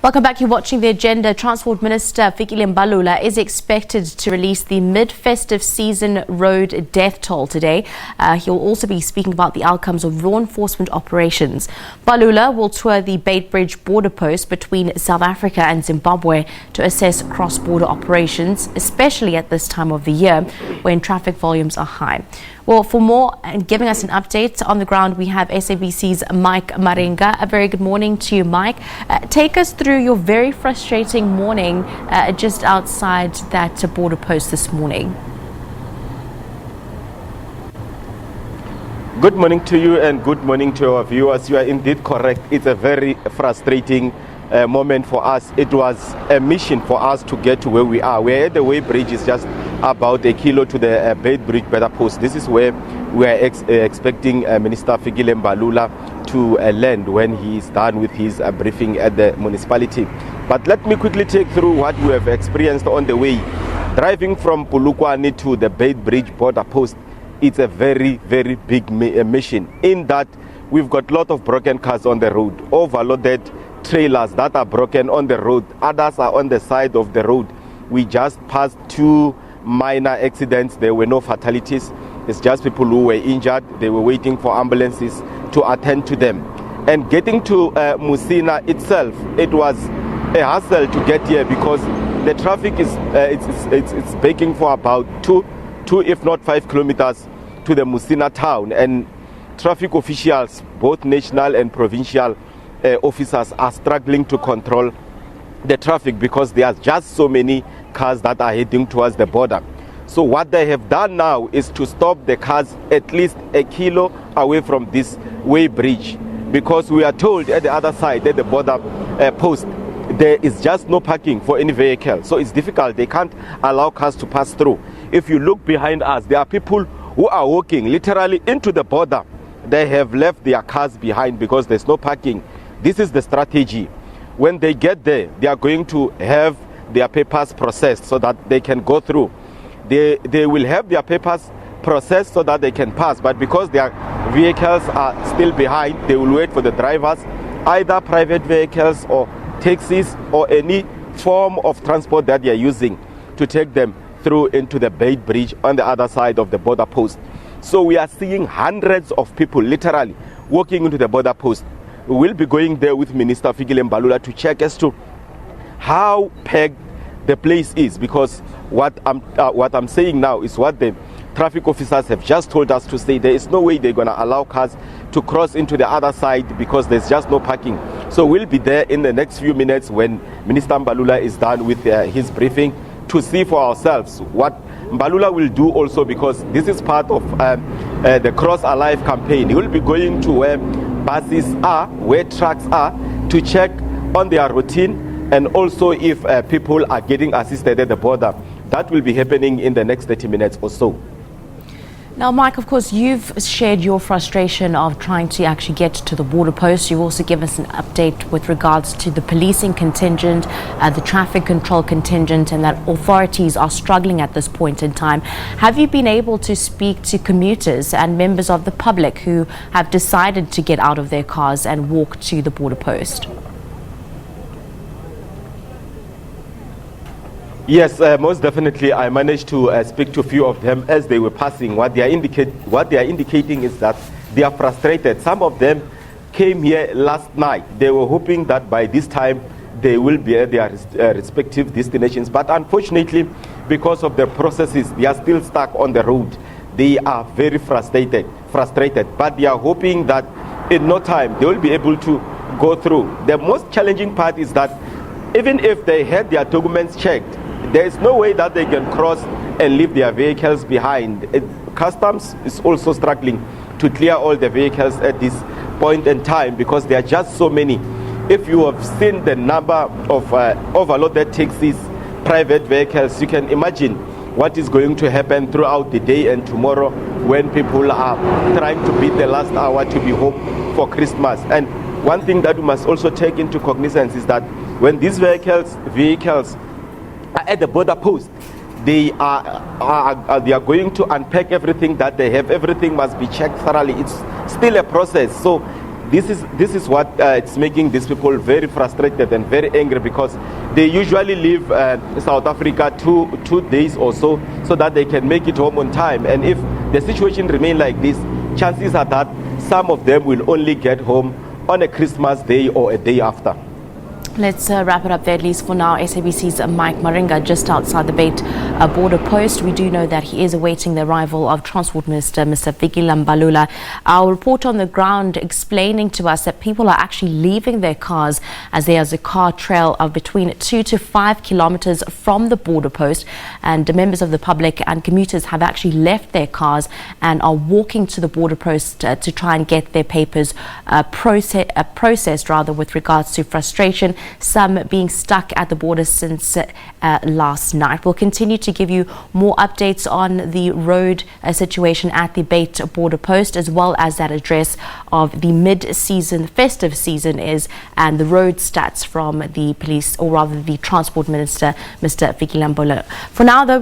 Welcome back. You're watching The Agenda. Transport Minister Fikile Mbalula is expected to release the mid-festive season road death toll today. He'll also be speaking about the outcomes of law enforcement operations. Mbalula will tour the Beitbridge border post between South Africa and Zimbabwe to assess cross-border operations, especially at this time of the year when traffic volumes are high. Well, for more and giving us an update on the ground, we have SABC's Mike Marenga. A very good morning to you, Mike. Take us through your very frustrating morning just outside that border post this morning. Good morning to you and good morning to our viewers. You are indeed correct. It's a very frustrating moment for us. It was a mission for us to get to where we are. We're at the Beitbridge, is just about a kilo to the Beitbridge border post. This is where we are expecting Minister Fikile Mbalula to land when he is done with his briefing at the municipality. But let me quickly take through what we have experienced on the way. Driving from Polokwane to the Beitbridge border post, it's a very, very big mission in that we've got a lot of broken cars on the road, overloaded trailers that are broken on the road. Others are on the side of the road. We just passed two minor accidents. There were no fatalities. It's just people who were injured. They were waiting for ambulances to attend to them. And getting to Musina itself, it was a hassle to get here because the traffic is it's baking for about two if not 5 kilometers to the Musina town, and traffic officials, both national and provincial officers, are struggling to control the traffic because there are just so many cars that are heading towards the border. So what they have done now is to stop the cars at least a kilo away from this Beitbridge, because we are told at the other side, at the border post, there is just no parking for any vehicle. So it's difficult. They can't allow cars to pass through. If you look behind us, there are people who are walking literally into the border. They have left their cars behind because there's no parking. This is the strategy. When they get there, they are going to have their papers processed so that they can go through. They will have their papers processed so that they can pass, but because their vehicles are still behind, they will wait for the drivers, either private vehicles or taxis or any form of transport that they are using, to take them through into the Beitbridge on the other side of the border post. So we are seeing hundreds of people literally walking into the border post. We will be going there with Minister Fikile Mbalula to check as to how packed the place is, because what I'm saying now is what the traffic officers have just told us to say. There is no way they're going to allow cars to cross into the other side because there's just no parking. So we'll be there in the next few minutes when Minister Mbalula is done with his briefing to see for ourselves what Mbalula will do also, because this is part of the Cross Alive campaign. He will be going to where buses are, where trucks are, to check on their routine, and also if people are getting assisted at the border. That will be happening in the next 30 minutes or so. Now, Mike, of course, you've shared your frustration of trying to actually get to the border post. You've also given us an update with regards to the policing contingent, the traffic control contingent, and that authorities are struggling at this point in time. Have you been able to speak to commuters and members of the public who have decided to get out of their cars and walk to the border post? Yes, most definitely. I managed to speak to a few of them as they were passing. What they are indicating is that they are frustrated. Some of them came here last night. They were hoping that by this time they will be at their respective destinations. But unfortunately, because of the processes, they are still stuck on the road. They are very frustrated. But they are hoping that in no time they will be able to go through. The most challenging part is that even if they had their documents checked, there is no way that they can cross and leave their vehicles behind. Customs is also struggling to clear all the vehicles at this point in time because there are just so many. If you have seen the number of overloaded taxis, private vehicles, you can imagine what is going to happen throughout the day and tomorrow when people are trying to beat the last hour to be home for Christmas. And one thing that we must also take into cognizance is that when these vehicles are at the border post, they are going to unpack everything that they have. Everything must be checked thoroughly. It's still a process. So this is what it's making these people very frustrated and very angry, because they usually leave South Africa two days or so that they can make it home on time. And if the situation remains like this, chances are that some of them will only get home on a Christmas day or a day after. Let's wrap it up there, at least for now. SABC's Mike Maringa just outside the Beit border post. We do know that he is awaiting the arrival of Transport Minister Mr. Fikile Mbalula. Our reporter on the ground explaining to us that people are actually leaving their cars, as there is a car trail of between 2 to 5 kilometers from the border post, and members of the public and commuters have actually left their cars and are walking to the border post to try and get their papers processed with regards to frustration. Some being stuck at the border since last night. We'll continue to give you more updates on the road situation at the Beit border post, as well as that address of the mid-season festive season is, and the road stats from the police, or rather the Transport Minister, Mr. Fikile Mbalula. For now, though,